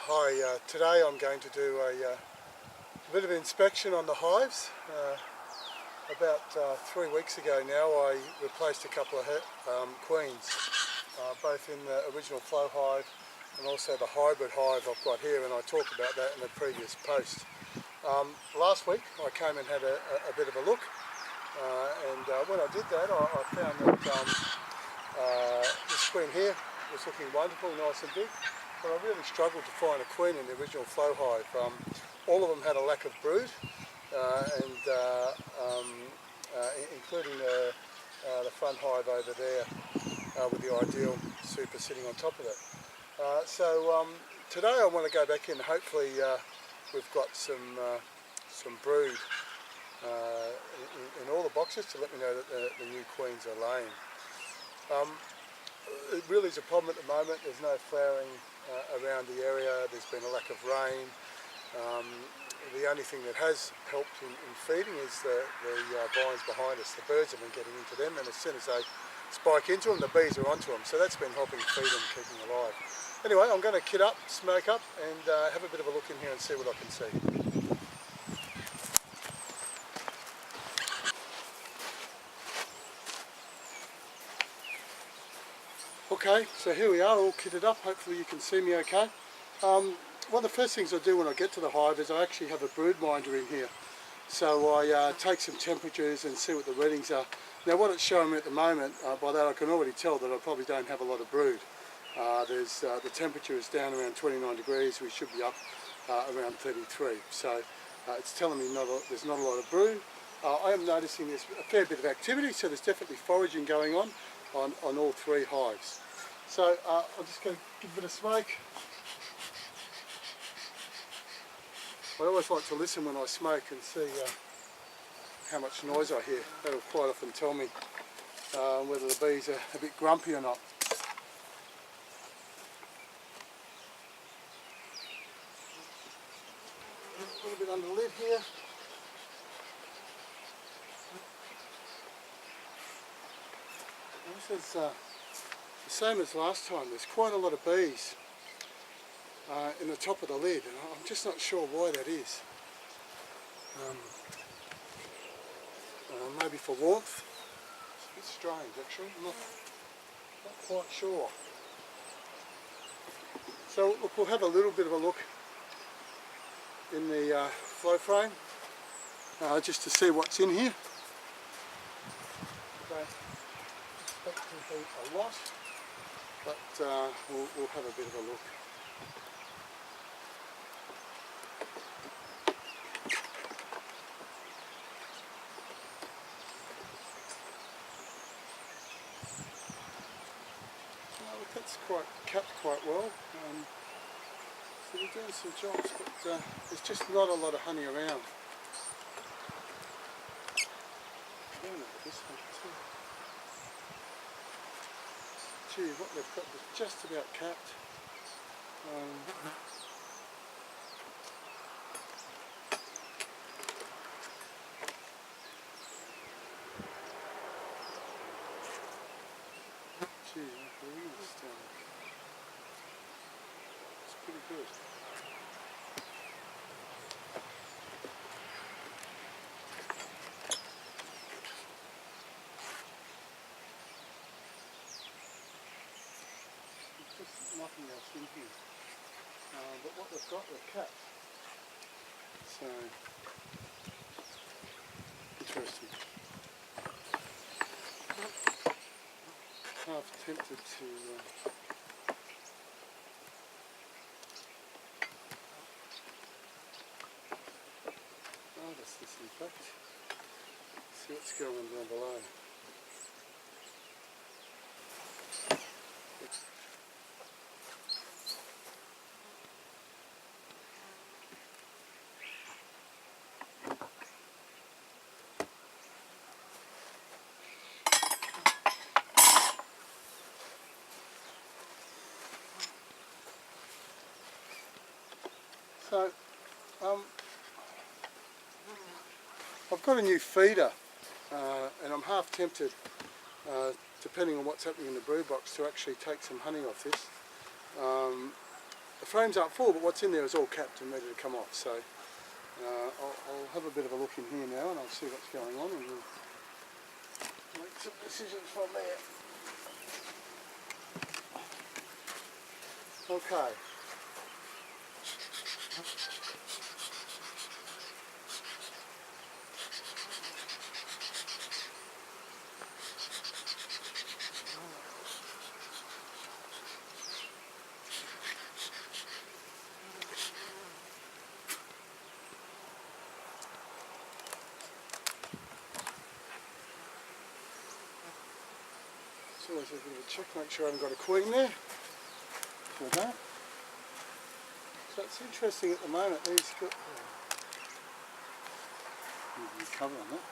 Hi, today I'm going to do a bit of inspection on the hives. About 3 weeks ago now I replaced a couple of queens, both in the original flow hive and also the hybrid hive I've got here, and I talked about that in the previous post. Last week I came and had a bit of a look, and when I did that I found that this queen here was looking wonderful, nice and big. But I really struggled to find a queen in the original flow hive. All of them had a lack of brood, including the front hive over there with the ideal super sitting on top of it. Today I want to go back in. Hopefully we've got some brood in all the boxes to let me know that the new queens are laying. It really is a problem at the moment. There's no flowering around the area. There's been a lack of rain. The only thing that has helped in feeding is the vines behind us. The birds have been getting into them, and as soon as they spike into them, the bees are onto them. So that's been helping feed them, keeping alive. Anyway, I'm going to kit up, smoke up, and have a bit of a look in here and see what I can see. Okay, so here we are, all kitted up. Hopefully you can see me okay. One of the first things I do when I get to the hive is I actually have a brood minder in here. So I take some temperatures and see what the readings are. Now what it's showing me at the moment, by that I can already tell that I probably don't have a lot of brood. The temperature is down around 29 degrees, we should be up around 33. So it's telling me there's not a lot of brood. I am noticing there's a fair bit of activity, so there's definitely foraging going on all three hives. So I'm just going to give a bit of smoke. I always like to listen when I smoke and see how much noise I hear. That'll quite often tell me whether the bees are a bit grumpy or not. A little bit under the lid here. This is the same as last time. There's quite a lot of bees in the top of the lid, and I'm just not sure why that is. Maybe for warmth. It's a bit strange actually, I'm not quite sure. So look, we'll have a little bit of a look in the flow frame just to see what's in here. Don't expect to be a lot, but we'll have a bit of a look. That's capped quite well. So we're doing some jobs, but there's just not a lot of honey around. This one too. Gee, what they've got is just about capped. Gee, it's pretty good. There's nothing else in here. But what they've got, they've capped. So, interesting. Half tempted to harvest this in fact. See what's going on down below. So, I've got a new feeder, and I'm half tempted, depending on what's happening in the brood box, to actually take some honey off this. the frames aren't full, but what's in there is all capped and ready to come off. So I'll have a bit of a look in here now and I'll see what's going on and we'll make some decisions from there. Okay. So always a bit of a check, make sure I haven't got a queen there. Sure don't. So it's interesting at the moment, these got cover on that.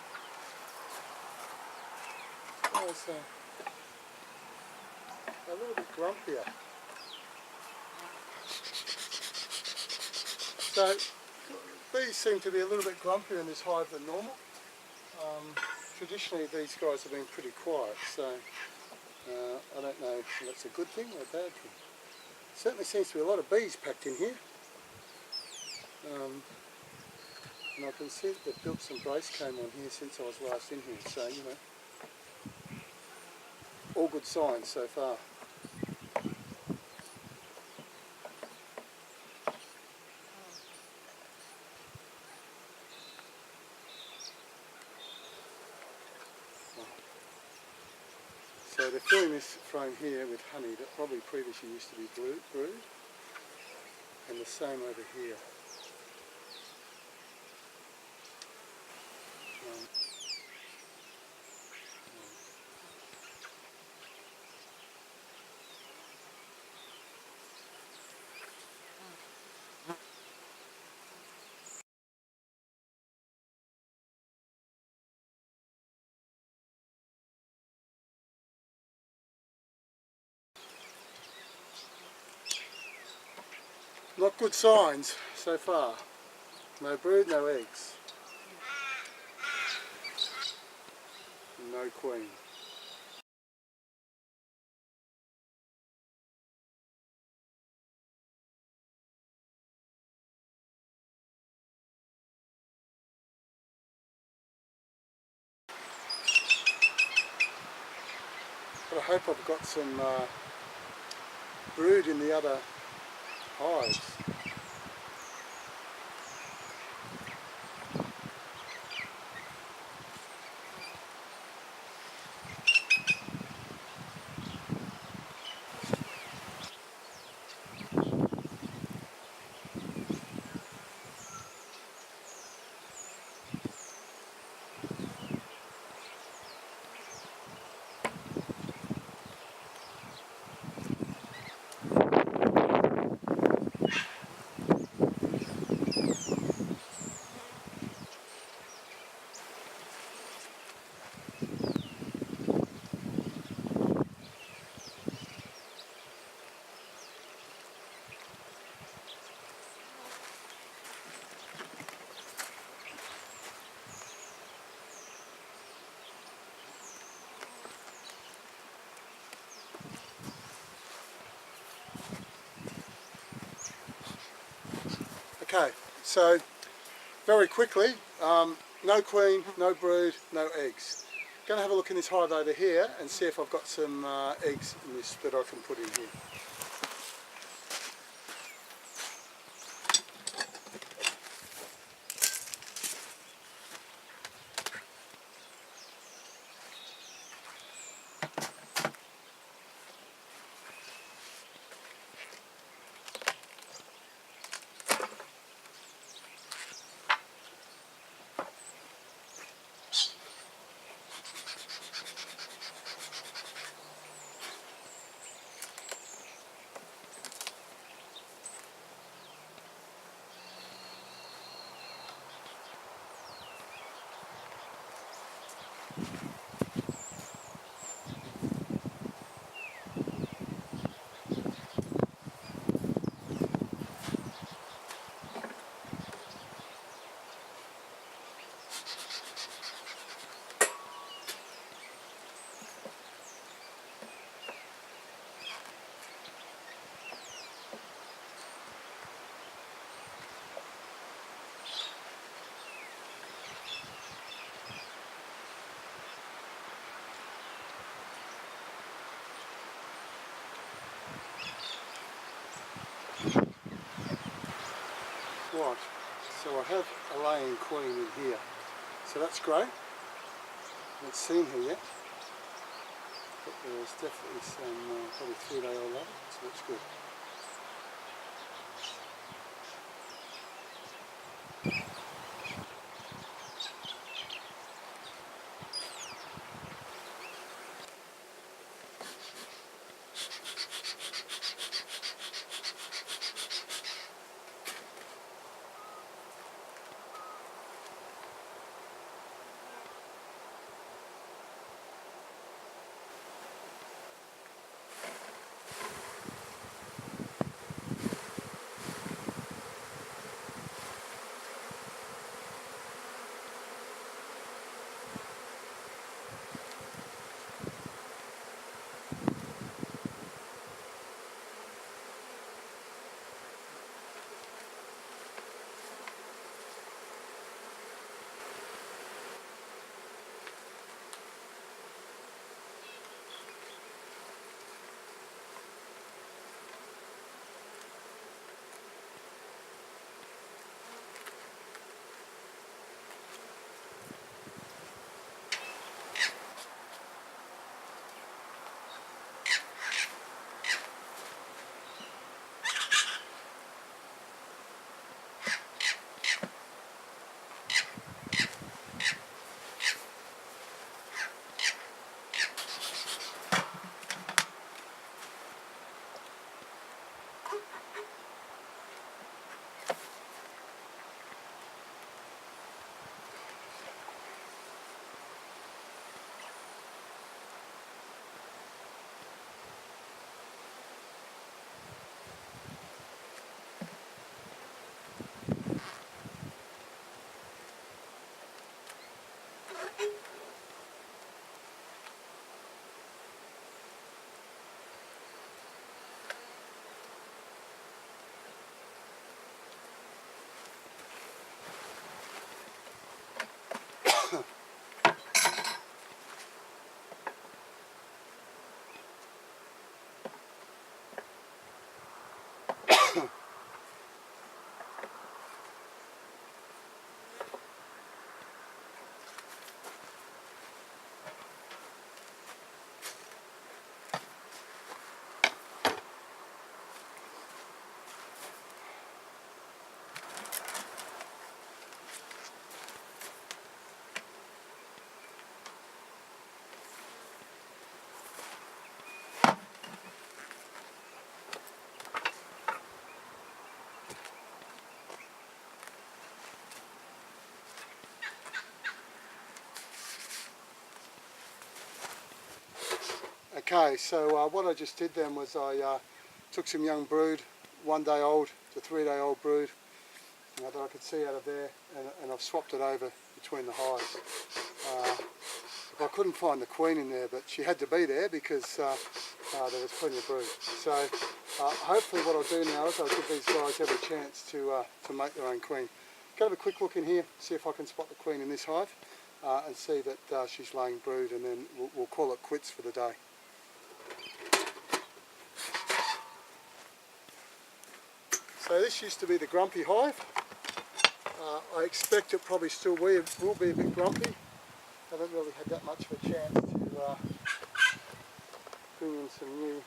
Oh, so a little bit grumpier. So bees seem to be a little bit grumpier in this hive than normal. Traditionally these guys have been pretty quiet, so I don't know if that's a good thing or a bad thing. Certainly seems to be a lot of bees packed in here. And I can see that they've built some brace comb on here since I was last in here, so you know, all good signs so far. So they're filling this frame here with honey that probably previously used to be brewed, and the same over here. Not good signs so far. No brood, no eggs. No queen. But I hope I've got some brood in the other hives. Okay, so very quickly, no queen, no brood, no eggs. Going to have a look in this hive over here and see if I've got some eggs in this that I can put in here. have a laying queen in here, so that's great. I haven't seen her yet, but there's definitely some probably 3-day-old larvae, so that's good. Okay, so what I just did then was I took some young brood, 1-day-old to 3-day-old brood that I could see out of there, and I've swapped it over between the hives. I couldn't find the queen in there, but she had to be there because there was plenty of brood. So hopefully what I'll do now is I'll give these guys every chance to make their own queen. Go have a quick look in here, see if I can spot the queen in this hive, and see that she's laying brood, and then we'll call it quits for the day. So this used to be the grumpy hive. I expect it probably still will be a bit grumpy. Haven't really had that much of a chance to bring in some new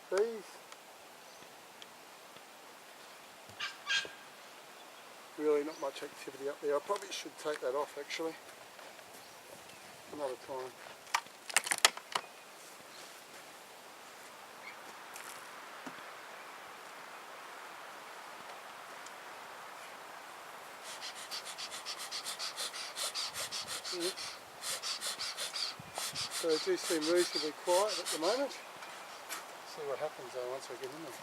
bees. Really not much activity up there. I probably should take that off actually. Another time. So they do seem reasonably quiet at the moment. See what happens though once I get in there.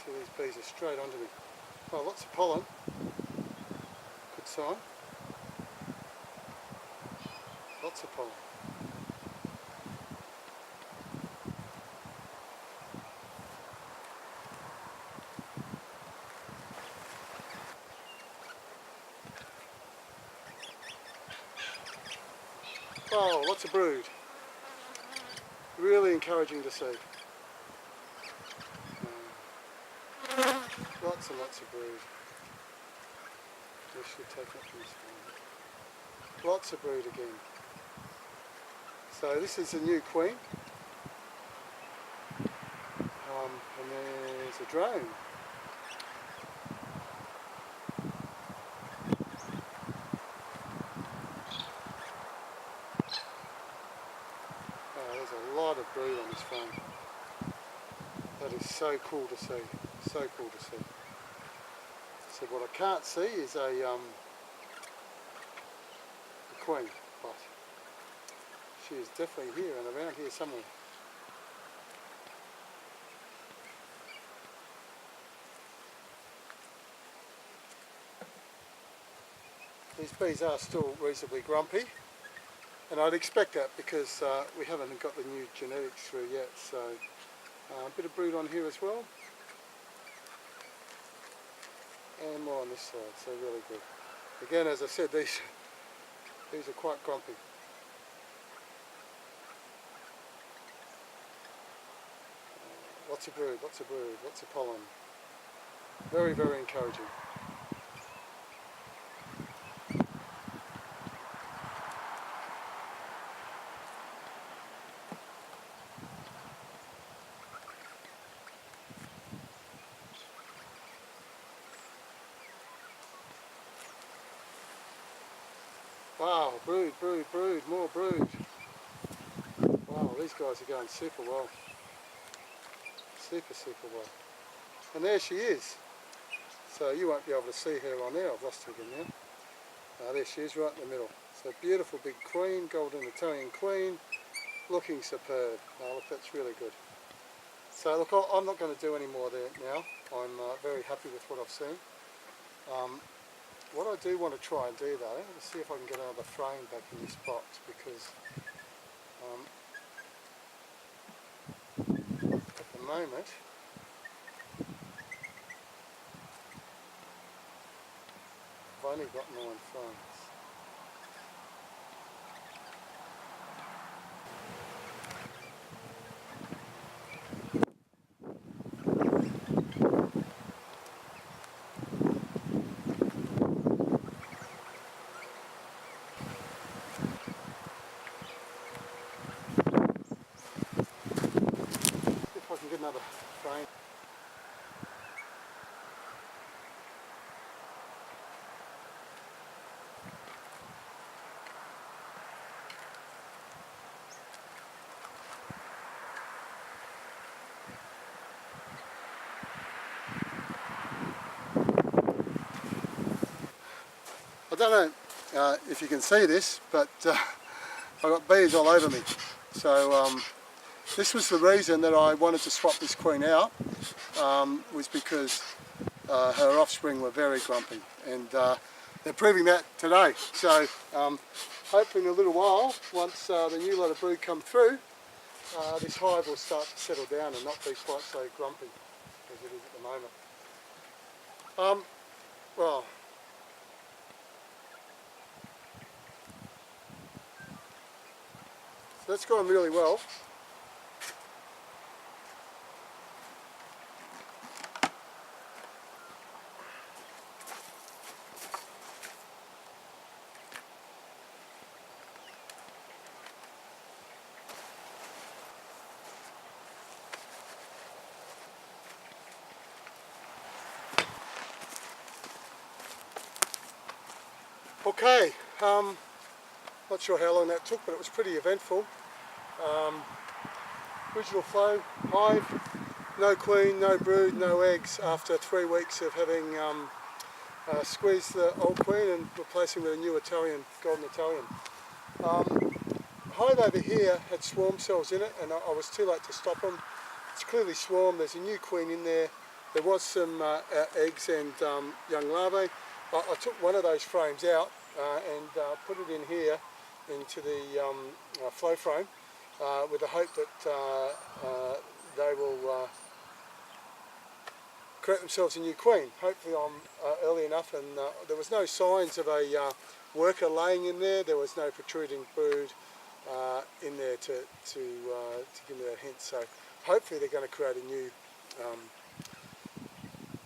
See, these bees are straight onto me. Oh, lots of pollen. Good sign. Lots of pollen. Oh, lots of brood. Really encouraging to see. Lots and lots of brood. This should take up this one. Lots of brood again. So this is a new queen. And there's a drone. There's a lot of brood on this frame. That is so cool to see. So cool to see. So what I can't see is a queen, but she is definitely here and around here somewhere. These bees are still reasonably grumpy, and I'd expect that because we haven't got the new genetics through yet. So a bit of brood on here as well, and more on this side, so really good. Again, as I said, these are quite grumpy. Lots of brood, lots of brood, lots of pollen. Very, very encouraging. Wow, brood, brood, brood, more brood. Wow, these guys are going super well. Super, super well. And there she is. So you won't be able to see her on there. I've lost her again now. There she is, right in the middle. So beautiful big queen, golden Italian queen, looking superb. Look, that's really good. So look, I'm not going to do any more there now. I'm very happy with what I've seen. What I do want to try and do though, let's see if I can get another frame back in this box, because at the moment I've only got 9 frames. If I can get another frame. I don't know if you can see this, but I've got bees all over me. So this was the reason that I wanted to swap this queen out, was because her offspring were very grumpy, and they're proving that today. So hopefully in a little while, once the new lot of brood come through, this hive will start to settle down and not be quite so grumpy as it is at the moment. Well, so that's gone really well. Okay, not sure how long that took, but it was pretty eventful. Original flow, hive, no queen, no brood, no eggs after 3 weeks of having squeezed the old queen and replacing with a new Italian, golden Italian. Hive over here had swarm cells in it, and I was too late to stop them. It's clearly swarmed. There's a new queen in there. There was some eggs and young larvae. I took one of those frames out and put it in here into the flow frame with the hope that they will create themselves a new queen. Hopefully I'm early enough, and there was no signs of a worker laying in there. There was no protruding brood in there to give me that hint. So hopefully they're going to create a new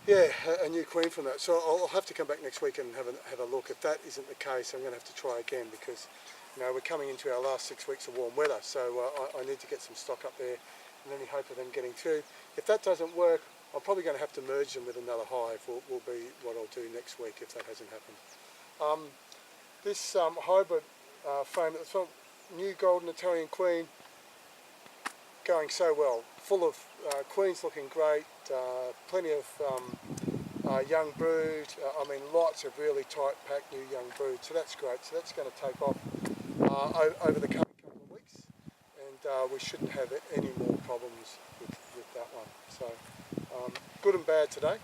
a new queen from that. So I'll have to come back next week and have a look. If that isn't the case, I'm going to have to try again, because we're coming into our last 6 weeks of warm weather. So I need to get some stock up there, and any hope of them getting through. If that doesn't work, I'm probably going to have to merge them with another hive. Will be what I'll do next week if that hasn't happened. This hybrid frame, it's a new golden Italian queen, going so well, full of queens looking great, plenty of young brood, I mean lots of really tight packed new young brood, so that's great. So that's going to take off over the coming couple of weeks, and we shouldn't have any more problems with that one. So good and bad today.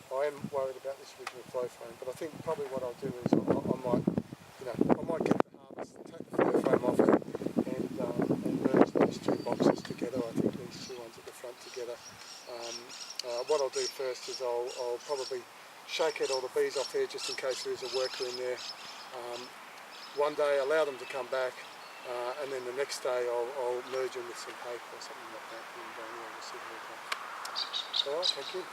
I am worried about this original flow frame, but I think probably what I'll do is I might get the harvest, take the flow frame off it, and merge those two boxes together. I think these two ones at the front together. What I'll do first is I'll probably shake out all the bees off there just in case there is a worker in there. One day allow them to come back, and then the next day I'll merge them with some paper or something like that, and we'll see how it goes. Alright, thank you.